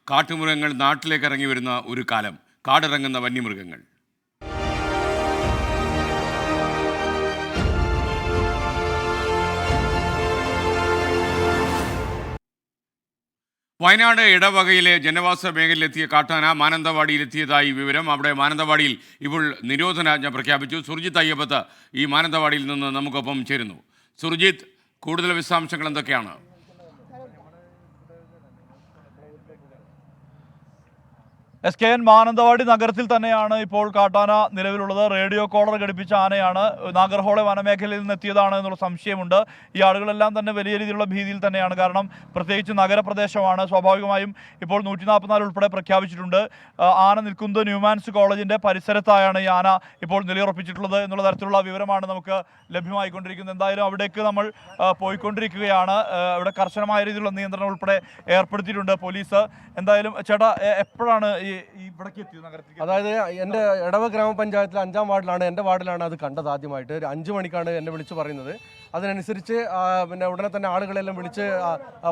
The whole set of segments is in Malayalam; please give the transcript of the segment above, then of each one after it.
കാട്ടുമൃഗങ്ങൾ നാട്ടിലേക്ക് ഇറങ്ങി വരുന്ന ഒരു കാലം. കാടിറങ്ങുന്ന വന്യമൃഗങ്ങൾ. വയനാട് ഇടവകയിലെ ജനവാസ മേഖലയിലെത്തിയ കാട്ടാന മാനന്തവാടിയിലെത്തിയതായി വിവരം. അവിടെ മാനന്തവാടിയിൽ ഇപ്പോൾ നിരോധനാജ്ഞ പ്രഖ്യാപിച്ചു. സുർജിത്ത് അയ്യപ്പത്ത് ഈ മാനന്തവാടിയിൽ നിന്ന് നമുക്കൊപ്പം ചേരുന്നു. സുർജിത്ത്, കൂടുതൽ വിശദാംശങ്ങൾ എന്തൊക്കെയാണ്? SKN മാനന്തവാടി നഗരത്തിൽ തന്നെയാണ് ഇപ്പോൾ കാട്ടാന നിലവിലുള്ളത്. റേഡിയോ കോളർ ഘടിപ്പിച്ച ആനയാണ്. നാഗർഹോളെ വനമേഖലയിൽ നിന്ന് എത്തിയതാണ് എന്നുള്ള സംശയമുണ്ട്. ഈ ആളുകളെല്ലാം തന്നെ വലിയ രീതിയിലുള്ള ഭീതിയിൽ തന്നെയാണ്. കാരണം പ്രത്യേകിച്ച് നഗരപ്രദേശമാണ്. സ്വാഭാവികമായും ഇപ്പോൾ 144 ഉൾപ്പെടെ പ്രഖ്യാപിച്ചിട്ടുണ്ട്. ആന നിൽക്കുന്നത് ന്യൂമാൻസ് കോളേജിൻ്റെ പരിസരത്തായാണ് ഈ ആന ഇപ്പോൾ നിലയുറപ്പിച്ചിട്ടുള്ളത് എന്നുള്ള തരത്തിലുള്ള വിവരമാണ് നമുക്ക് ലഭ്യമായിക്കൊണ്ടിരിക്കുന്നത്. എന്തായാലും അവിടേക്ക് നമ്മൾ പോയിക്കൊണ്ടിരിക്കുകയാണ്. ഇവിടെ കർശനമായ രീതിയിലുള്ള നിയന്ത്രണം ഉൾപ്പെടെ ഏർപ്പെടുത്തിയിട്ടുണ്ട് പോലീസ്. എന്തായാലും ചേട്ടാ, എപ്പോഴാണ് ഇവിടേക്ക് എത്തിയത് നഗരത്തിൽ? അതായത് എൻ്റെ ഇടവ ഗ്രാമപഞ്ചായത്തിലെ 5-ാം വാർഡിലാണ്, എൻ്റെ വാർഡിലാണ് അത് കണ്ടത്. ആദ്യമായിട്ട് 5 മണിക്കാണ് എന്നെ വിളിച്ച് പറയുന്നത്. അതിനനുസരിച്ച് പിന്നെ ഉടനെ തന്നെ ആളുകളെല്ലാം വിളിച്ച്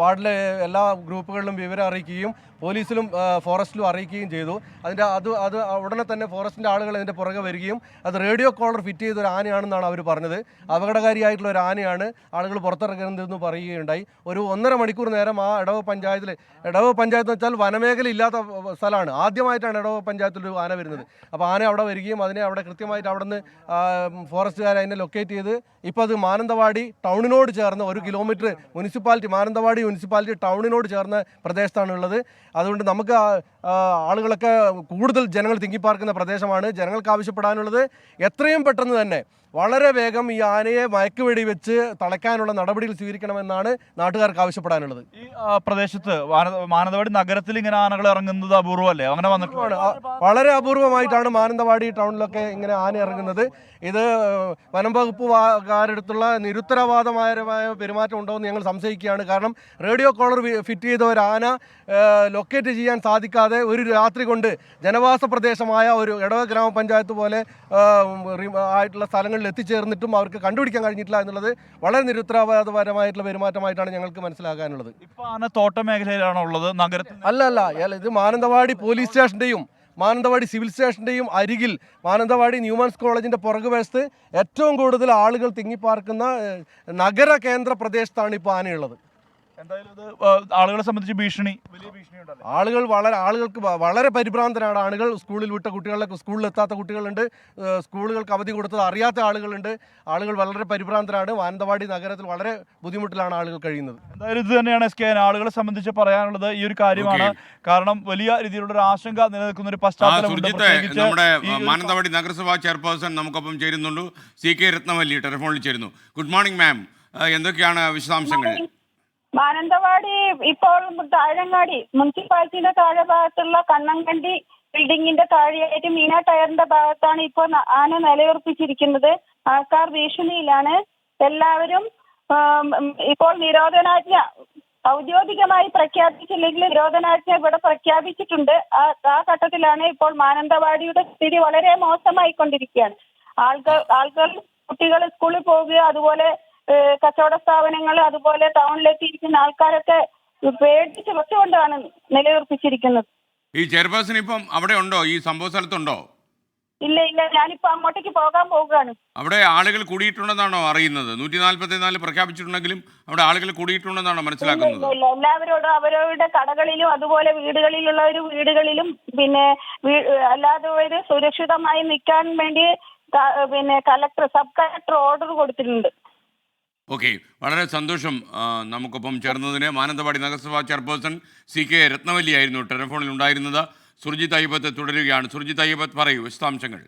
വാർഡിലെ എല്ലാ ഗ്രൂപ്പുകളിലും വിവരം അറിയിക്കുകയും പോലീസിലും ഫോറസ്റ്റിലും അറിയിക്കുകയും ചെയ്തു. അത് ഉടനെ തന്നെ ഫോറസ്റ്റിൻ്റെ ആളുകൾ അതിൻ്റെ പുറകെ വരികയും അത് റേഡിയോ കോളർ ഫിറ്റ് ചെയ്ത ഒരു ആനയാണെന്നാണ് അവർ പറഞ്ഞത്. അപകടകാരിയായിട്ടുള്ള ഒരു ആനയാണ്, ആളുകൾ പുറത്തിറങ്ങുന്നതെന്ന് പറയുകയുണ്ടായി. ഒരു 1.5 മണിക്കൂർ നേരം ആ ഇടവ പഞ്ചായത്ത് എന്ന് വെച്ചാൽ വനമേഖല ഇല്ലാത്ത സ്ഥലമാണ്. ആദ്യമായിട്ടാണ് ഇടവ പഞ്ചായത്തിൽ ഒരു ആന വരുന്നത്. അപ്പോൾ ആന അവിടെ വരികയും അതിനെ അവിടെ കൃത്യമായിട്ട് അവിടെ നിന്ന് ഫോറസ്റ്റുകാർ അതിനെ ലൊക്കേറ്റ് ചെയ്ത് ഇപ്പോൾ അത് മാനന്തവാടി ടൗണിനോട് ചേർന്ന് 1 കിലോമീറ്റർ മാനന്തവാടി മുനിസിപ്പാലിറ്റി ടൗണിനോട് ചേർന്ന പ്രദേശത്താണ് ഉള്ളത്. അതുകൊണ്ട് നമുക്ക് ആളുകളൊക്കെ കൂടുതൽ ജനങ്ങൾ തിങ്ങിപ്പാർക്കുന്ന പ്രദേശമാണ്. ജനങ്ങൾക്ക് ആവശ്യപ്പെടാനുള്ളത് എത്രയും പെട്ടെന്ന് തന്നെ വളരെ വേഗം ഈ ആനയെ മയക്കുവെടി വെച്ച് തളയ്ക്കാനുള്ള നടപടികൾ സ്വീകരിക്കണമെന്നാണ് നാട്ടുകാർക്ക് ആവശ്യപ്പെടാനുള്ളത്. ഈ പ്രദേശത്ത് മാനന്തവാടി നഗരത്തിൽ ഇങ്ങനെ ആനകൾ ഇറങ്ങുന്നത് അപൂർവമല്ലേ? അങ്ങനെ വന്നിട്ടുണ്ട്. വളരെ അപൂർവമായിട്ടാണ് മാനന്തവാടി ടൗണിലൊക്കെ ഇങ്ങനെ ആന ഇറങ്ങുന്നത്. ഇത് വനം വകുപ്പുകാരടുത്തുള്ള നിരുത്തരവാദമായ പെരുമാറ്റം ഉണ്ടോ എന്ന് ഞങ്ങൾ സംശയിക്കുകയാണ്. കാരണം റേഡിയോ കോളർ ഫിറ്റ് ചെയ്ത ഒരു ആന ലൊക്കേറ്റ് ചെയ്യാൻ സാധിക്കാതെ ഒരു രാത്രി കൊണ്ട് ജനവാസ പ്രദേശമായ ഒരു ഇടവ ഗ്രാമപഞ്ചായത്ത് പോലെ ആയിട്ടുള്ള സ്ഥലങ്ങളിൽ എത്തിച്ചേർന്നിട്ടും അവർക്ക് കണ്ടുപിടിക്കാൻ കഴിഞ്ഞിട്ടില്ല എന്നുള്ളത് വളരെ നിരുത്തരവാദപരമായിട്ടുള്ള പെരുമാറ്റമായിട്ടാണ് ഞങ്ങൾക്ക് മനസ്സിലാക്കാനുള്ളത്. ഇപ്പോൾ ആന തോട്ട മേഖലയിലാണോ ഉള്ളത്? നഗരത്തിൽ അല്ല, ഇത് മാനന്തവാടി പോലീസ് സ്റ്റേഷൻ്റെയും മാനന്തവാടി സിവിൽ സ്റ്റേഷൻ്റെയും അരികിൽ മാനന്തവാടി ന്യൂമാൻസ് കോളേജിൻ്റെ പുറകുവശത്ത് ഏറ്റവും കൂടുതൽ ആളുകൾ തിങ്ങിപ്പാർക്കുന്ന നഗര കേന്ദ്ര പ്രദേശത്താണ് ഇപ്പോൾ ആനയുള്ളത്. എന്തായാലും ഇത് ആളുകളെ സംബന്ധിച്ച് വലിയ ഭീഷണിയുണ്ടല്ലോ. ആളുകൾക്ക് വളരെ പരിഭ്രാന്തരാണ്. ആളുകൾ സ്കൂളിൽ വിട്ട കുട്ടികളൊക്കെ സ്കൂളിലെത്താത്ത കുട്ടികളുണ്ട്, സ്കൂളുകൾക്ക് അവധി കൊടുത്തത് അറിയാത്ത ആളുകളുണ്ട്. ആളുകൾ വളരെ പരിഭ്രാന്തരാണ്. മാനന്തവാടി നഗരത്തിൽ വളരെ ബുദ്ധിമുട്ടിലാണ് ആളുകൾ കഴിയുന്നത്. എന്തായാലും ഇത് തന്നെയാണ് SKN ആളുകളെ സംബന്ധിച്ച് പറയാനുള്ളത്. ഈ ഒരു കാര്യമാണ്. കാരണം വലിയ രീതിയിലുള്ള ഒരു ആശങ്ക നിലനിൽക്കുന്ന ഒരു പശ്ചാത്തലം. നമ്മുടെ മാനന്തവാടി നഗരസഭാ ചെയർപേഴ്സൺ നമുക്കൊപ്പം ചേരുന്നുണ്ട്. CK രത്നവല്ലി ടെലിഫോണിൽ ചേരുന്നു. ഗുഡ് മോർണിംഗ് മാം, എന്തൊക്കെയാണ് വിശദാംശങ്ങൾ? മാനന്തവാടി ഇപ്പോൾ താഴങ്ങാടി മുനിസിപ്പാലിറ്റിയുടെ താഴെ ഭാഗത്തുള്ള കണ്ണങ്കണ്ടി ബിൽഡിങ്ങിന്റെ താഴെയായിട്ട് മീന ടയറിന്റെ ഭാഗത്താണ് ഇപ്പോൾ ആന നിലയുറപ്പിച്ചിരിക്കുന്നത്. ആൾക്കാർ ഭീഷണിയിലാണ്. എല്ലാവരും ഇപ്പോൾ നിരോധനാജ്ഞ ഔദ്യോഗികമായി പ്രഖ്യാപിച്ചില്ലെങ്കിൽ നിരോധനാജ്ഞ ഇവിടെ പ്രഖ്യാപിച്ചിട്ടുണ്ട്. ആ ഘട്ടത്തിലാണ് ഇപ്പോൾ മാനന്തവാടിയുടെ സ്ഥിതി വളരെ മോശമായിക്കൊണ്ടിരിക്കുകയാണ്. ആൾക്കാർ കുട്ടികൾ സ്കൂളിൽ പോവുക, അതുപോലെ കച്ചവട സ്ഥാപനങ്ങൾ, അതുപോലെ ടൗണിലെത്തിയിരിക്കുന്ന ആൾക്കാരൊക്കെ പേടിച്ച് വെച്ചുകൊണ്ടാണ് നിലയുറപ്പിച്ചിരിക്കുന്നത്. ഈ ചെയർപേഴ്സൺ ഇപ്പം അവിടെ ഉണ്ടോ? ഈ സംഭവ സ്ഥലത്തുണ്ടോ? ഇല്ല, ഞാനിപ്പോ അങ്ങോട്ടേക്ക് പോകാൻ പോവുകയാണ്. അവിടെ ആളുകൾ കൂടിയിട്ടുണ്ടെന്നാണോ അറിയുന്നത്? 144 പ്രഖ്യാപിച്ചിട്ടുണ്ടെങ്കിലും അവിടെ ആളുകൾ കൂടിയിട്ടുണ്ടെന്നാണോ മനസ്സിലാക്കുന്നത്? ഇല്ല, എല്ലാവരോടും അവരവരുടെ കടകളിലും അതുപോലെ വീടുകളിലും പിന്നെ അല്ലാതെ സുരക്ഷിതമായി നിൽക്കാൻ വേണ്ടി സബ് കളക്ടർ ഓർഡർ കൊടുത്തിട്ടുണ്ട്. ഓക്കെ, വളരെ സന്തോഷം നമുക്കൊപ്പം ചേർന്നതിന്. മാനന്തവാടി നഗരസഭാ ചെയർപേഴ്സൺ CK രത്നവല്ലി ആയിരുന്നു ടെലിഫോണിൽ ഉണ്ടായിരുന്നത്. സുർജിത്ത് അയ്യപ്പത്ത് തുടരുകയാണ്. സുർജിത്ത് അയ്യപ്പത്ത്, പറയൂ വിശദാംശങ്ങൾ.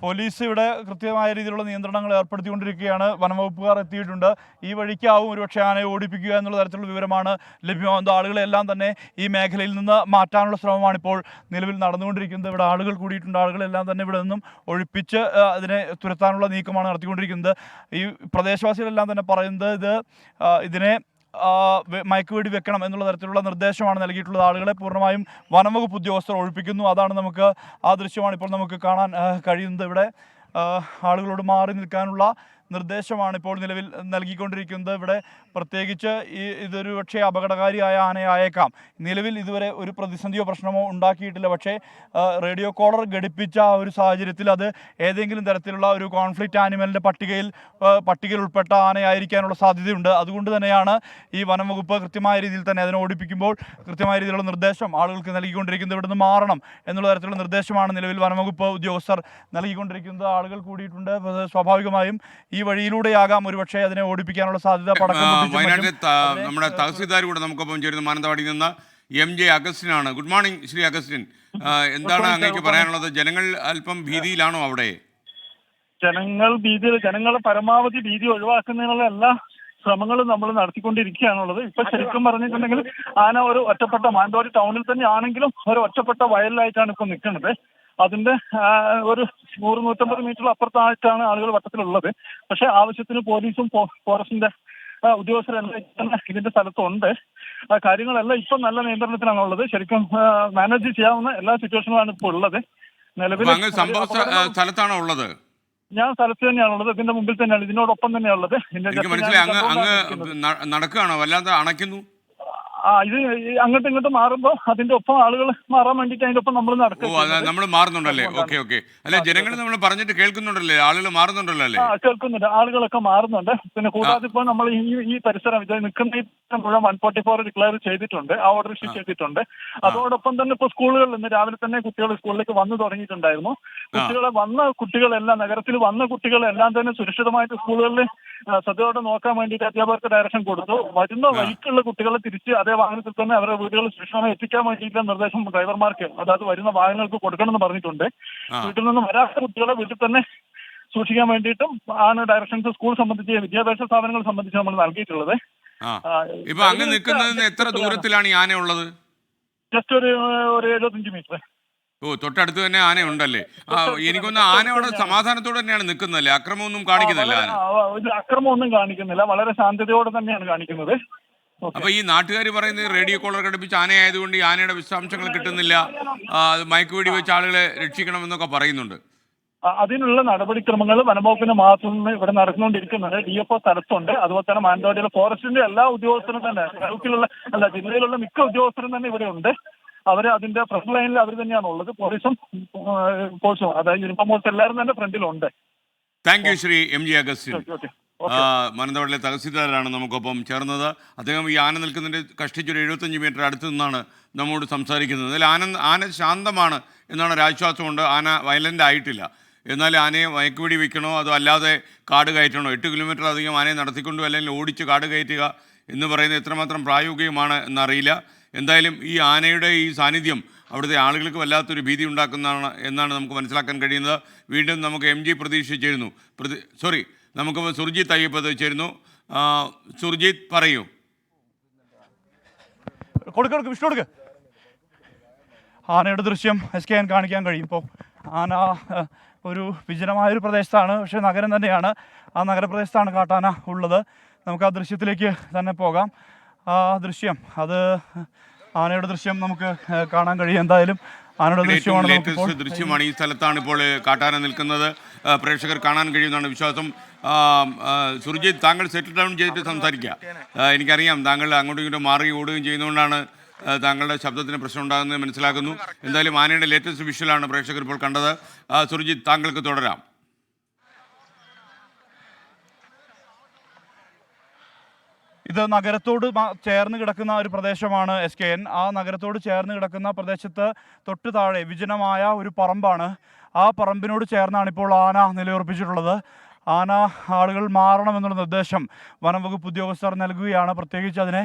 പോലീസ് ഇവിടെ കൃത്യമായ രീതിയിലുള്ള നിയന്ത്രണങ്ങൾ ഏർപ്പെടുത്തിക്കൊണ്ടിരിക്കുകയാണ്. വനംവകുപ്പുകാർ എത്തിയിട്ടുണ്ട്. ഈ വഴിക്കാവും ഒരുപക്ഷെ ആനയെ ഓടിപ്പിക്കുക എന്നുള്ള തരത്തിലുള്ള വിവരമാണ് ലഭ്യമാകുന്നത്. ആളുകളെല്ലാം തന്നെ ഈ മേഖലയിൽ നിന്ന് മാറ്റാനുള്ള ശ്രമമാണ് ഇപ്പോൾ നിലവിൽ നടന്നുകൊണ്ടിരിക്കുന്നത്. ഇവിടെ ആളുകൾ കൂടിയിട്ടുണ്ട്. ആളുകളെല്ലാം തന്നെ ഇവിടെ നിന്നും ഒഴിപ്പിച്ച് അതിനെ തുരത്താനുള്ള നീക്കമാണ് നടത്തിക്കൊണ്ടിരിക്കുന്നത്. ഈ പ്രദേശവാസികളെല്ലാം തന്നെ പറയുന്നത് ഇതിനെ മയക്കുവെടി വെക്കണം എന്നുള്ള തരത്തിലുള്ള നിർദ്ദേശമാണ് നൽകിയിട്ടുള്ളത്. ആളുകളെ പൂർണ്ണമായും വനംവകുപ്പ് ഉദ്യോഗസ്ഥർ ഒഴിപ്പിക്കുന്നു. അതാണ് ആ ദൃശ്യമാണ് ഇപ്പോൾ നമുക്ക് കാണാൻ കഴിയുന്നത്. ഇവിടെ ആളുകളോട് മാറി നിൽക്കാനുള്ള നിർദ്ദേശമാണ് ഇപ്പോൾ നിലവിൽ നൽകിക്കൊണ്ടിരിക്കുന്നത്. ഇവിടെ പ്രത്യേകിച്ച് ഇതൊരു പക്ഷേ അപകടകാരിയായ ആനയായേക്കാം. നിലവിൽ ഇതുവരെ ഒരു പ്രതിസന്ധിയോ പ്രശ്നമോ ഉണ്ടാക്കിയിട്ടില്ല. പക്ഷേ റേഡിയോ കോളർ ഘടിപ്പിച്ച ആ ഒരു സാഹചര്യത്തിൽ അത് ഏതെങ്കിലും തരത്തിലുള്ള ഒരു കോൺഫ്ലിക്റ്റ് ആനിമലിൻ്റെ പട്ടികയിൽ ഉൾപ്പെട്ട ആനയായിരിക്കാനുള്ള സാധ്യതയുണ്ട്. അതുകൊണ്ട് തന്നെയാണ് ഈ വനം വകുപ്പ് കൃത്യമായ രീതിയിൽ തന്നെ അതിനെ ഓടിപ്പിക്കുമ്പോൾ കൃത്യമായ രീതിയിലുള്ള നിർദ്ദേശം ആളുകൾക്ക് നൽകിക്കൊണ്ടിരിക്കുന്നത്. ഇവിടുന്ന് മാറണം എന്നുള്ള തരത്തിലുള്ള നിർദ്ദേശമാണ് നിലവിൽ വനംവകുപ്പ് ഉദ്യോഗസ്ഥർ നൽകിക്കൊണ്ടിരിക്കുന്നത്. ആളുകൾ കൂടിയിട്ടുണ്ട്. സ്വാഭാവികമായും ഈ വഴിയിലൂടെയാകാം ഒരുപക്ഷെ അതിനെ ഓടിപ്പിക്കാനുള്ള സാധ്യത. വയനാട്ടിലെ നമ്മുടെ തഹസിൽദാർ കൂടെ നമുക്കൊപ്പം ചേരുന്ന മാനന്തവാടിയിൽ നിന്ന് MJ അഗസ്റ്റിനാണ്. Good morning Shri Augustine. എന്താണ് അങ്ങേക്ക് പറയാനുള്ളത്? ജനങ്ങൾ അല്പം ഭീതിയിലാണോ അവിടെ? ജനങ്ങളെ പരമാവധി ഭീതി ഒഴിവാക്കുന്നതിനുള്ള എല്ലാ ശ്രമങ്ങളും നമ്മൾ നടത്തിക്കൊണ്ടിരിക്കുകയാണുള്ളത്. ഇപ്പൊ ശരിക്കും പറഞ്ഞിട്ടുണ്ടെങ്കിൽ ആന ഒരു ഒറ്റപ്പെട്ട മാനന്തവാടി ടൗണിൽ തന്നെ ആണെങ്കിലും ഒരു ഒറ്റപ്പെട്ട വയലിലായിട്ടാണ് ഇപ്പൊ നിൽക്കുന്നത്. അതിന്റെ ഒരു 100-150 മീറ്റർ അപ്പുറത്തായിട്ടാണ് ആളുകൾ വട്ടത്തിലുള്ളത്. പക്ഷെ ആവശ്യത്തിന് പോലീസും ഫോറസ്റ്റിന്റെ ഉദ്യോഗസ്ഥരെല്ലാം ഇതിന്റെ സ്ഥലത്തുണ്ട്. കാര്യങ്ങളെല്ലാം ഇപ്പൊ നല്ല നിയന്ത്രണത്തിലാണുള്ളത്. ശരിക്കും മാനേജ് ചെയ്യാവുന്ന എല്ലാ സിറ്റുവേഷനുമാണ് ഇപ്പോൾ ഉള്ളത്. നിലവിൽ സംഭവ സ്ഥലത്താണോ ഉള്ളത്? ഞാൻ സ്ഥലത്ത് തന്നെയാണുള്ളത്. ഇതിന്റെ മുമ്പിൽ തന്നെയാണ്, ഇതിനോടൊപ്പം തന്നെയാണുള്ളത്. മനസ്സിലായി. അങ്ങ് നടക്കുകയാണോ? വല്ലാതെ അണയ്ക്കുന്നു. ഇത് അങ്ങോട്ടും ഇങ്ങോട്ടും മാറുമ്പോ അതിന്റെ ഒപ്പം ആളുകൾ മാറാൻ വേണ്ടിട്ട് അതിന്റെ ഒപ്പം നമ്മൾ നടക്കും. നമ്മൾ മാറുന്നുണ്ടല്ലേ? Okay okay. അല്ലെ, ജനങ്ങൾ നമ്മൾ പറഞ്ഞിട്ട് കേൾക്കുന്നുണ്ടല്ലേ? ആളുകൾ മാറുന്നുണ്ടല്ലോ അല്ലേ? കേൾക്കുന്നുണ്ട്, ആളുകളൊക്കെ മാറുന്നുണ്ട്. പിന്നെ കൂടാതെ ഇപ്പോൾ നമ്മൾ ഈ പരിസരം ഇത് നിൽക്കുന്ന മുഴുവൻ 144 ഡിക്ലെയർ ചെയ്തിട്ടുണ്ട്, ആ ഓർഡർ ഇഷ്യൂ ചെയ്തിട്ടുണ്ട്. അതോടൊപ്പം തന്നെ ഇപ്പോൾ സ്കൂളുകളിൽ ഇന്ന് രാവിലെ തന്നെ കുട്ടികൾ സ്കൂളിലേക്ക് വന്നു തുടങ്ങിയിട്ടുണ്ടായിരുന്നു. കുട്ടികളെല്ലാം നഗരത്തിൽ വന്ന കുട്ടികളെല്ലാം തന്നെ സുരക്ഷിതമായിട്ട് സ്കൂളുകളിൽ ശ്രദ്ധയോടെ നോക്കാൻ വേണ്ടിയിട്ട് അധ്യാപകർക്ക് ഡയറക്ഷൻ കൊടുത്തു. വരുന്ന വഴിക്കുള്ള കുട്ടികളെ തിരിച്ച് അതേ വാഹനത്തിൽ തന്നെ അവരുടെ വീടുകളിൽ സുരക്ഷിതമായി എത്തിക്കാൻ വേണ്ടിയിട്ടുള്ള നിർദ്ദേശം ഡ്രൈവർമാർക്ക്, അതായത് വരുന്ന വാഹനങ്ങൾക്ക് കൊടുക്കണമെന്ന് പറഞ്ഞിട്ടുണ്ട്. വീട്ടിൽ നിന്ന് വരാത്ത കുട്ടികളെ വീട്ടിൽ തന്നെ സൂക്ഷിക്കാൻ വേണ്ടിയിട്ടും ആണ് ഡയറക്ഷൻസ് സ്കൂൾ സംബന്ധിച്ച് വിദ്യാഭ്യാസ സ്ഥാപനങ്ങൾ സംബന്ധിച്ച് നമ്മൾ നൽകിയിട്ടുള്ളത്. ഇപ്പൊ അങ്ങ് നിൽക്കുന്നതിന് എത്ര ദൂരത്തിലാണ് ഈ ആന ഉള്ളത്? ജസ്റ്റ് ഒരു 75 മീറ്റർ. തൊട്ടടുത്ത് തന്നെ ആന ഉണ്ടല്ലേ? എനിക്കൊന്ന് ആന അവിടെ സമാധാനത്തോടെ തന്നെയാണ് നിൽക്കുന്നല്ലേ? അക്രമമൊന്നും കാണിക്കുന്നില്ല. അക്രമമൊന്നും കാണിക്കുന്നില്ല, വളരെ ശാന്തതയോടെ തന്നെയാണ് കാണിക്കുന്നത്. അപ്പൊ ഈ നാട്ടുകാർ പറയുന്നത് റേഡിയോ കോളർ ഘടിപ്പിച്ച് ആനയായതുകൊണ്ട് ഈ ആനയുടെ വിശദാംശങ്ങൾ കിട്ടുന്നില്ല, മയക്കുവെടി വെച്ച് ആളുകളെ രക്ഷിക്കണമെന്നൊക്കെ പറയുന്നുണ്ട്. അതിനുള്ള നടപടിക്രമങ്ങൾ വനംവകുപ്പിന്റെ ഭാഗത്തു നിന്ന് ഇവിടെ നടന്നുകൊണ്ടിരിക്കുന്നുണ്ട്. DFO സ്ഥലത്തുണ്ട്. അതുപോലെ തന്നെ മാനന്തവാടിയിലെ ഫോറസ്റ്റിന്റെ എല്ലാ ഉദ്യോഗസ്ഥരും തന്നെ, ജില്ലയിലുള്ള മിക്ക ഉദ്യോഗസ്ഥരും തന്നെ ഇവിടെ ഉണ്ട്. അവര് അതിന്റെ ഫ്രണ്ട് ലൈനിൽ അവർ തന്നെയാണ് ഉള്ളത്. പോലീസും ഫോഴ്സും, അതായത് യൂണിഫോം ഫോഴ്സ് എല്ലാവരും തന്നെ ഫ്രണ്ടിലുണ്ട്. Thank you Shri MJ Augustine. മാനന്തവാടിയിലെ തഹസിൽദാരാണ് നമുക്കൊപ്പം ചേർന്നത്. അദ്ദേഹം ഈ ആന നിൽക്കുന്നതിൻ്റെ കഷ്ടിച്ചൊരു 75 മീറ്റർ അടുത്ത് നിന്നാണ് നമ്മോട് സംസാരിക്കുന്നത്. അതിൽ ആന ശാന്തമാണ് എന്നാണ് ഒരു ആശ്വാസമുണ്ട്. ആന വയലൻ്റ് ആയിട്ടില്ല. എന്നാൽ ആനയെ മയക്കുപിടി വയ്ക്കണോ അതോ അല്ലാതെ കാട് കയറ്റണോ? 8 കിലോമീറ്റർ അധികം ആനയെ നടത്തിക്കൊണ്ടു അല്ലെങ്കിൽ ഓടിച്ച് കാട് കയറ്റുക എന്ന് പറയുന്നത് എത്രമാത്രം പ്രായോഗികമാണ് എന്നറിയില്ല. എന്തായാലും ഈ ആനയുടെ ഈ സാന്നിധ്യം അവിടുത്തെ ആളുകൾക്ക് വല്ലാത്തൊരു ഭീതി ഉണ്ടാക്കുന്നതാണ് എന്നാണ് നമുക്ക് മനസ്സിലാക്കാൻ കഴിയുന്നത്. വീണ്ടും നമുക്ക് MJ പ്രതീക്ഷ ചേരുന്നു. നമുക്ക് സുർജിത്ത് അയ്യപ്പത് ചേരുന്നു. സുർജിത്ത് പറയൂ. കൊടുക്ക്. ആനയുടെ ദൃശ്യം SKN കാണിക്കാൻ കഴിയും. ഇപ്പോൾ ആന ഒരു വിജനമായൊരു പ്രദേശത്താണ്, പക്ഷേ നഗരം തന്നെയാണ്. ആ നഗരപ്രദേശത്താണ് കാട്ടാന ഉള്ളത്. നമുക്ക് ആ ദൃശ്യത്തിലേക്ക് തന്നെ പോകാം. ആ ദൃശ്യം, അത് ആനയുടെ ദൃശ്യം നമുക്ക് കാണാൻ കഴിയും. എന്തായാലും ആനയുടെ ദൃശ്യമാണ്. ഈ സ്ഥലത്താണ് ഇപ്പോൾ കാട്ടാന നിൽക്കുന്നത്. പ്രേക്ഷകർ കാണാൻ കഴിയുന്നതാണ് വിശ്വാസം. സുർജിത്ത്, താങ്കൾ സെറ്റിൽ ഡൗൺ ചെയ്തിട്ട് സംസാരിക്കുക. എനിക്കറിയാം താങ്കൾ അങ്ങോട്ടും ഇങ്ങോട്ടും മാറി ഓടുകയും ചെയ്യുന്നതുകൊണ്ടാണ് താങ്കളുടെ ശബ്ദത്തിന് പ്രശ്നം ഉണ്ടാകുന്നത് മനസ്സിലാക്കുന്നു. എന്തായാലും ആനയുടെ ലേറ്റസ്റ്റ് വിഷ്വലാണ് പ്രേക്ഷകർ ഇപ്പോൾ കണ്ടത്. സുർജിത്ത്, താങ്കൾക്ക് തുടരാം. ഇത് നഗരത്തോട് ചേർന്ന് കിടക്കുന്ന ഒരു പ്രദേശമാണ് SKN. ആ നഗരത്തോട് ചേർന്ന് കിടക്കുന്ന പ്രദേശത്ത് തൊട്ട് താഴെ വിജനമായ ഒരു പറമ്പാണ്. ആ പറമ്പിനോട് ചേർന്നാണ് ഇപ്പോൾ ആന നിലയുറപ്പിച്ചിട്ടുള്ളത്. ആളുകൾ മാറണമെന്നുള്ള നിർദ്ദേശം വനംവകുപ്പ് ഉദ്യോഗസ്ഥർ നൽകുകയാണ്. പ്രത്യേകിച്ച് അതിനെ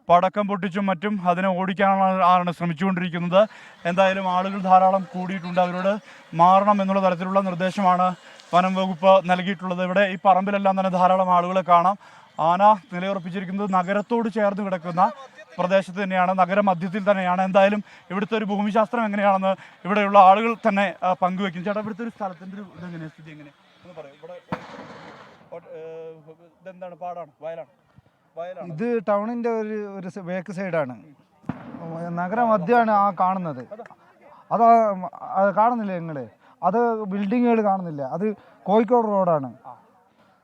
പടക്കം പൊട്ടിച്ചും മറ്റും അതിനെ ഓടിക്കാനാണ് ശ്രമിച്ചുകൊണ്ടിരിക്കുന്നത്. എന്തായാലും ആളുകൾ ധാരാളം കൂടിയിട്ടുണ്ട്. അവരോട് മാറണം എന്നുള്ള തരത്തിലുള്ള നിർദ്ദേശമാണ് വനംവകുപ്പ് നൽകിയിട്ടുള്ളത്. ഇവിടെ ഈ പറമ്പിലെല്ലാം തന്നെ ധാരാളം ആളുകളെ കാണാം. ആന നിലയുറപ്പിച്ചിരിക്കുന്നത് നഗരത്തോട് ചേർന്ന് കിടക്കുന്ന പ്രദേശത്ത് തന്നെയാണ്, നഗരമധ്യത്തിൽ തന്നെയാണ്. എന്തായാലും ഇവിടുത്തെ ഒരു ഭൂമിശാസ്ത്രം എങ്ങനെയാണെന്ന് ഇവിടെയുള്ള ആളുകൾ തന്നെ പങ്കുവെക്കും. ചേട്ടാ, ഇവിടുത്തെ ഒരു സ്ഥലത്തിൻ്റെ ഒരു ഇതെങ്ങനെയാണ്, സ്ഥിതി എങ്ങനെ ഒന്ന് പറയും? ഇവിടെ ഇതെന്താണ്, പാടാണ്, വയലാണ്? ഇത് ടൗണിൻ്റെ ഒരു ബാക്ക് സൈഡാണ്, നഗരമധ്യമാണ് ആ കാണുന്നത്. അത് കാണുന്നില്ലേ നിങ്ങൾ? അത് ബിൽഡിങ്ങുകൾ കാണുന്നില്ല, അത് കോഴിക്കോട് റോഡാണ്.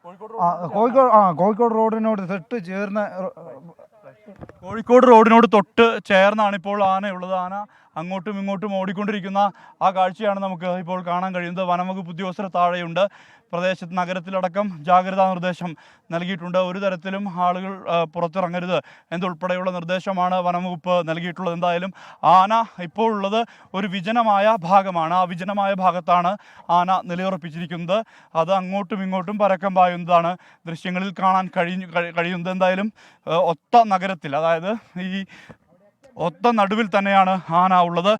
കോഴിക്കോട് റോഡിനോട് തൊട്ട് ചേർന്ന കോഴിക്കോട് റോഡിനോട് തൊട്ട് ചേർന്നാണ് ഇപ്പോൾ ആനയുള്ളത്. ആന അങ്ങോട്ടും ഇങ്ങോട്ടും ഓടിക്കൊണ്ടിരിക്കുന്ന ആ കാഴ്ചയാണ് നമുക്ക് ഇപ്പോൾ കാണാൻ കഴിയുന്നത്. വനംവകുപ്പ് ഉദ്യോഗസ്ഥർ താഴെയുണ്ട്. പ്രദേശത്ത് നഗരത്തിലടക്കം ജാഗ്രതാ നിർദ്ദേശം നൽകിയിട്ടുണ്ട്. ഒരു തരത്തിലും ആളുകൾ പുറത്തിറങ്ങരുത് എന്നുൾപ്പെടെയുള്ള നിർദ്ദേശമാണ് വനംവകുപ്പ് നൽകിയിട്ടുള്ളത്. എന്തായാലും ആന ഇപ്പോൾ ഉള്ളത് ഒരു വിജനമായ ഭാഗമാണ്. ആ വിജനമായ ഭാഗത്താണ് ആന നിലയുറപ്പിച്ചിരിക്കുന്നത്. അത് അങ്ങോട്ടും ഇങ്ങോട്ടും പരക്കം പായുന്നതാണ് ദൃശ്യങ്ങളിൽ കാണാൻ കഴിയുന്നത്. എന്തായാലും ഒത്ത നഗരത്തിൽ, അതായത് ഈ ഒത്ത നടുവിൽ തന്നെയാണ് ആന ഉള്ളത്.